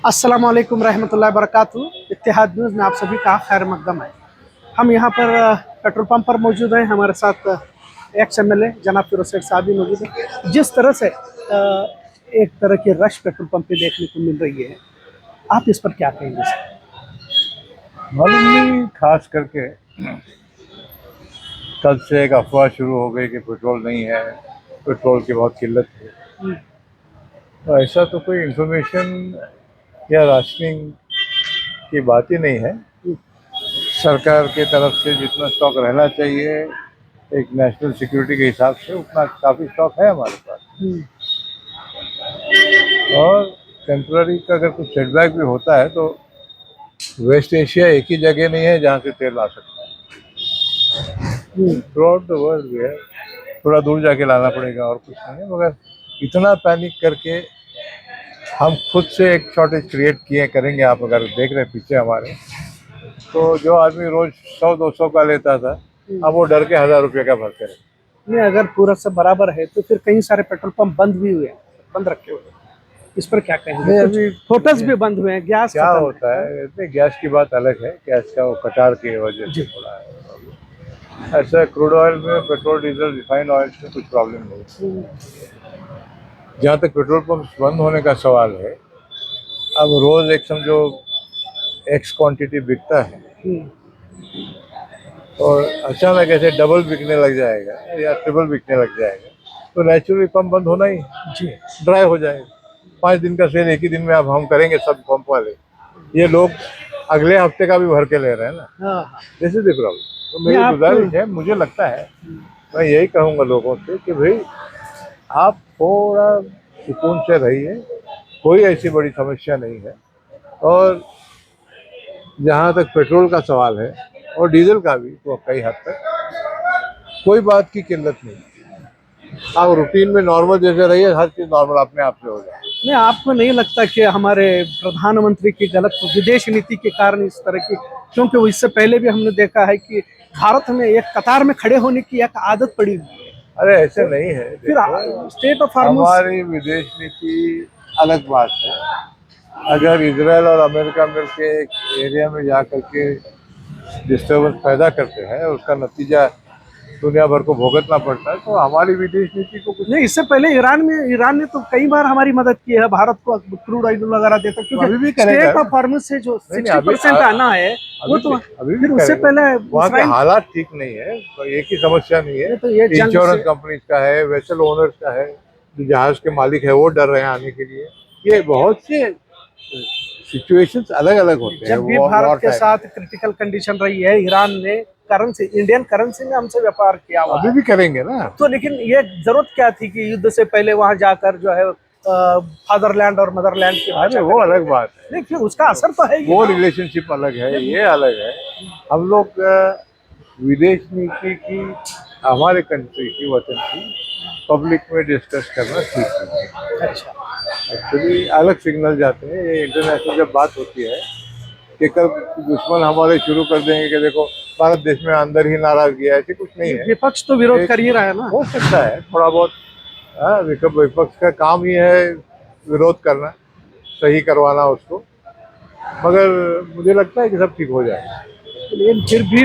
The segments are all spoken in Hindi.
अस्सलाम वालेकुम रहमतुल्लाहि वबरकातुहू। इत्तेहाद न्यूज़ में आप सभी का खैर मकदम है। हम यहाँ पर पेट्रोल पंप पर मौजूद हैं। हमारे साथ एक्स एमएलए जनाब फिरोज शेख साहब भी मौजूद हैं। जिस तरह से एक तरह की रश पेट्रोल पंप पे देखने को मिल रही है, आप इस पर क्या कहेंगे सर? मालूम नहीं, खास करके कल से एक अफवाह शुरू हो गई कि पेट्रोल नहीं है, पेट्रोल की बहुत किल्लत है। तो ऐसा तो कोई इंफॉर्मेशन या राशनिंग की बात ही नहीं है। सरकार के तरफ से जितना स्टॉक रहना चाहिए एक नेशनल सिक्योरिटी के हिसाब से उतना काफ़ी स्टॉक है हमारे पास। और टेम्पररी का अगर कुछ सेटबैक भी होता है तो वेस्ट एशिया एक ही जगह नहीं है जहाँ से तेल आ सकता है। थ्रू आउट द वर्ल्ड जो है थोड़ा दूर जाके लाना पड़ेगा और कुछ नहीं है। मगर इतना पैनिक करके हम खुद से एक शॉर्टेज क्रिएट किए करेंगे। आप अगर देख रहे हैं पीछे हमारे, तो जो आदमी रोज 100-200 का लेता था अब वो डर के 1000 रुपये का भरते रहे। नहीं, अगर पूरा सब बराबर है तो फिर कई सारे पेट्रोल पंप बंद भी हुए हैं, बंद रखे हुए हैं। इस पर क्या कहेंगे? अभी होटल्स भी बंद हुए हैं, गैस क्या खत्म होता है, इतने गैस की बात अलग है, गैस का वो कटार की वजह से थोड़ा है। ऐसा क्रूड ऑयल में, पेट्रोल डीजल रिफाइंड ऑयल में कुछ प्रॉब्लम नहीं है। जहाँ तक पेट्रोल पंप बंद होने का सवाल है, अब रोज एक समझो एक्स क्वांटिटी बिकता है और अचानक ऐसे डबल बिकने लग जाएगा या ट्रिपल बिकने लग जाएगा तो नेचुरली पंप बंद होना ही जी। ड्राई हो जाएगा। 5 दिन का सेल एक ही दिन में अब हम करेंगे सब पंप वाले, ये लोग अगले हफ्ते का भी भर के ले रहे हैं ना। हाँ, दिस इज द प्रॉब्लम। तो मेरी गुजारिश है, मुझे लगता है मैं यही कहूँगा लोगों से कि भाई आप थोड़ा सुकून से रहिए, कोई ऐसी बड़ी समस्या नहीं है। और जहाँ तक पेट्रोल का सवाल है और डीजल का भी, तो कई हद तक कोई बात की किल्लत नहीं। आप रूटीन में नॉर्मल जैसे रहिए, हर चीज़ नॉर्मल अपने आप से हो जाए। नहीं, आपको नहीं लगता कि हमारे प्रधानमंत्री की गलत विदेश नीति के कारण इस तरह की, क्योंकि इससे पहले भी हमने देखा है कि भारत में एक कतार में खड़े होने की एक आदत पड़ी हुई है। अरे ऐसे नहीं है। फिर स्टेट ऑफ हार्मोस, हमारी विदेश नीति अलग बात है। अगर इजराइल और अमेरिका मिलके एक एरिया में जा करके डिस्टर्बेंस पैदा करते हैं और उसका नतीजा दुनिया भर को भुगतना पड़ता है, तो हमारी विदेश नीति को कुछ नहीं, इससे पहले ईरान ने तो कई बार हमारी मदद की है, भारत को क्रूड ऑयल वगैरह देता, अभी भी क्योंकि करेगा। स्टेट ऑफ हार्मोस से जो नहीं, 60% आना है वो तो अभी फिर भी उससे करेगा। पहले वहाँ के हालात ठीक नहीं है, तो एक ही समस्या नहीं है। तो ये इंश्योरेंस कंपनीज का है, वेसल ओनर्स का है, जो जहाज के मालिक है वो डर रहे हैं आने के लिए। ये बहुत से सिचुएशंस अलग अलग होते हैं। जब भी भारत के साथ क्रिटिकल कंडीशन रही है, ईरान ने करेंसी, इंडियन करेंसी में हमसे व्यापार किया हुआ अभी भी करेंगे ना। तो लेकिन ये जरूरत क्या थी कि युद्ध से पहले वहां जाकर जो है फादरलैंड और मदरलैंड की भाषा, वो अलग बात है। नहीं फिर उसका असर तो है, वो रिलेशनशिप अलग है, ये अलग है। हम लोग विदेश नीति की, हमारे कंट्री की, वतन की पब्लिक में डिस्कस करना ठीक नहीं है। अच्छा, एक्चुअली अलग सिग्नल जाते हैं। ये इंटरनेशनल जब बात होती है कि कल दुश्मन हमारे शुरू कर देंगे कि देखो भारत देश में अंदर ही नाराजगी है, ऐसे कुछ नहीं है। विपक्ष तो विरोध कर ही रहा है ना। हो सकता है थोड़ा बहुत। विपक्ष का काम ही है विरोध करना, सही करवाना उसको। मगर मुझे लगता है कि सब ठीक हो जाएगा। लेकिन फिर भी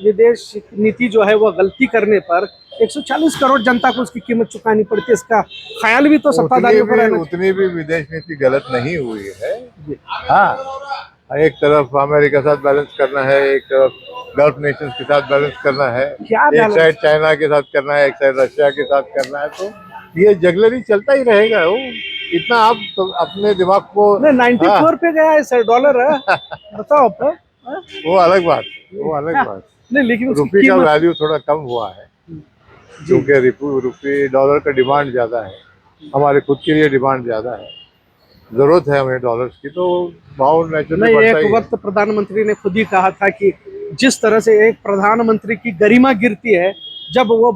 विदेश नीति जो है वो गलती करने पर 140 करोड़ जनता को उसकी कीमत चुकानी पड़ती है। इसका ख्याल भी तो सत्ताधारियों को रहना उतनी भी विदेश नीति गलत नहीं हुई है। हाँ, एक तरफ अमेरिका के साथ बैलेंस करना है, एक तरफ गल्फ नेशंस के साथ बैलेंस करना है, एक साइड चाइना के साथ करना है, एक साइड रशिया के साथ करना है। तो ये जगलरी चलता ही रहेगा। वो इतना आप तो अपने दिमाग को 94 पे गया है सर डॉलर है बताओ आप। वो अलग बात, वो अलग बात। नहीं, लेकिन रुपये का वैल्यू थोड़ा कम हुआ है क्योंकि रुपये डॉलर का डिमांड ज़्यादा है, हमारे खुद के लिए डिमांड ज़्यादा है, ज़रूरत है हमें डॉलर्स की, तो भाव नेचुरली बढ़ता ही है। एक वक्त प्रधानमंत्री ने खुद ही कहा था कि जिस तरह से एक प्रधानमंत्री की गरिमा गिरती है जब वो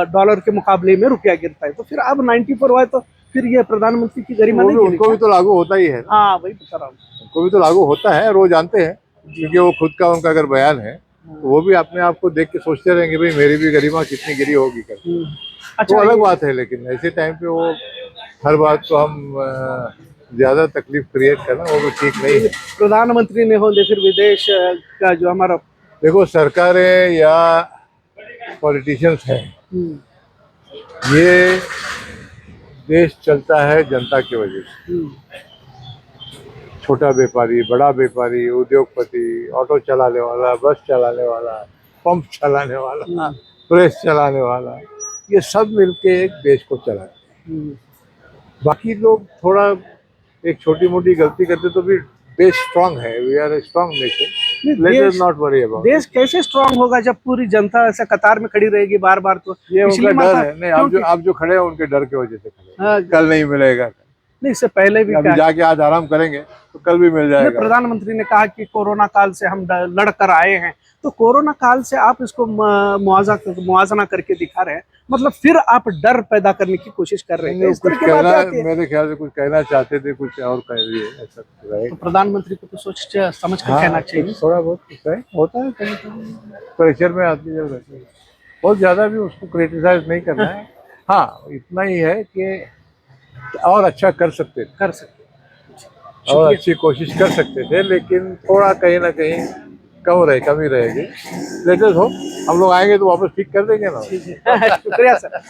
डॉलर के मुकाबले में रुपया गिरता है, तो फिर अब 94 हुआ है तो फिर ये प्रधानमंत्री की गरिमा नहीं, उनको भी तो लागू होता ही है। हाँ वही बता रहा हूँ, उनको भी तो लागू होता है, वो जानते हैं, क्योंकि वो खुद का उनका अगर बयान है तो वो भी अपने आप को देख के सोचते रहेंगे भाई मेरी भी गरिमा कितनी गिरी होगी कर। अच्छा, तो अलग बात है। लेकिन ऐसे टाइम पे वो हर बात को हम ज्यादा तकलीफ क्रिएट करना वो भी ठीक नहीं है। प्रधानमंत्री ने होंगे फिर विदेश का जो हमारा देखो सरकारें या पॉलिटिशियंस हैं, ये देश चलता है जनता की वजह से। छोटा व्यापारी, बड़ा व्यापारी, उद्योगपति, ऑटो चलाने वाला, बस चलाने वाला, पंप चलाने वाला, प्रेस चलाने वाला, ये सब मिलके एक देश को चलाते हैं। बाकी लोग थोड़ा एक छोटी मोटी गलती करते तो भी देश स्ट्रांग है। We are a strong nation, let us not worry about. देश कैसे स्ट्रांग होगा जब पूरी जनता ऐसे कतार में खड़ी रहेगी बार बार? तो ये उनका पिछली डर है। नहीं, आप जो खड़े हैं उनके डर की वजह से खड़े हैं। कल नहीं मिलेगा, नहीं, इससे पहले भी अभी जाके आज आराम करेंगे तो कल भी मिल जाएगा। प्रधानमंत्री ने कहा कि कोरोना काल से हम लड़कर आए हैं, तो कोरोना काल से आप इसको मुआवजा करके दिखा रहे हैं, मतलब फिर आप डर पैदा करने की कोशिश कर रहे हैं। कुछ कहना, मेरे ख्याल से कुछ कहना चाहते थे, कुछ और कह दिए, ऐसा तो प्रधानमंत्री को तो सोच समझ कर कहना चाहिए। थोड़ा बहुत होता है, कहीं प्रेशर में आदमी जब रहते हैं, बहुत ज्यादा भी उसको क्रिटिसाइज नहीं करना है। हाँ, इतना ही है कि और अच्छा कर सकते और अच्छी कोशिश कर सकते थे, लेकिन थोड़ा कहीं ना कहीं कमी रहेगी। लेकिन हो, हम लोग आएंगे तो वापस ठीक कर देंगे ना। शुक्रिया सर।